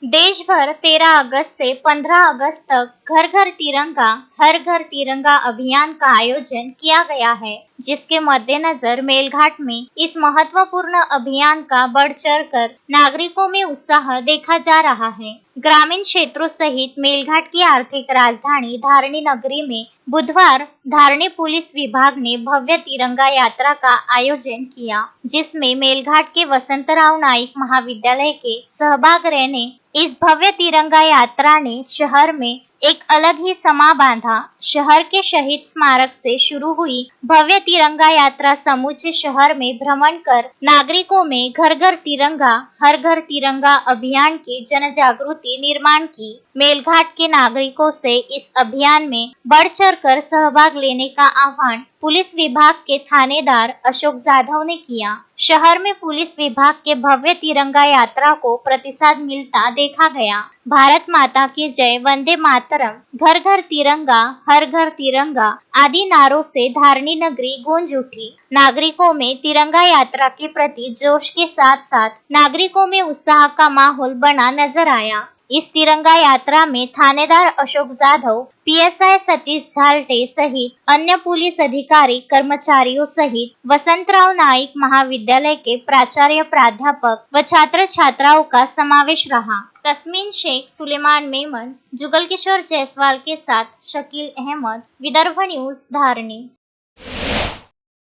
देश भर 13 अगस्त से 15 अगस्त तक घर घर तिरंगा हर घर तिरंगा अभियान का आयोजन किया गया है, जिसके मद्देनजर मेलघाट में इस महत्वपूर्ण अभियान का बढ़ चढ़कर नागरिकों में उत्साह देखा जा रहा है। ग्रामीण क्षेत्रों सहित मेलघाट की आर्थिक राजधानी धारणी नगरी में बुधवार धारणी पुलिस विभाग ने भव्य तिरंगा यात्रा का आयोजन किया, जिसमें मेलघाट के वसंतराव नाईक महाविद्यालय के सहभाग रहने इस भव्य तिरंगा यात्रा ने शहर में एक अलग ही समा बांधा। शहर के शहीद स्मारक से शुरू हुई भव्य तिरंगा यात्रा समूचे शहर में भ्रमण कर नागरिकों में घर घर तिरंगा हर घर तिरंगा अभियान की जन जागृति निर्माण की। मेलघाट के नागरिकों से इस अभियान में बढ़ चढ़ कर सहभाग लेने का आह्वान पुलिस विभाग के थानेदार अशोक जाधव ने किया। शहर में पुलिस विभाग के भव्य तिरंगा यात्रा को प्रतिसाद मिलता देखा गया। भारत माता की जय, वंदे मातरम, घर घर तिरंगा हर घर तिरंगा आदि नारों से धारणी नगरी गूंज उठी। नागरिकों में तिरंगा यात्रा के प्रति जोश के साथ साथ नागरिकों में उत्साह का माहौल बना नजर आया। इस तिरंगा यात्रा में थानेदार अशोक जाधव, पीएसआई सतीश झालटे सहित अन्य पुलिस अधिकारी कर्मचारियों सहित वसंतराव नाईक महाविद्यालय के प्राचार्य, प्राध्यापक व छात्र छात्राओं का समावेश रहा। तस्मीन शेख, सुलेमान मेमन, जुगल किशोर जायसवाल के साथ शकील अहमद, विदर्भ न्यूज, धारणी।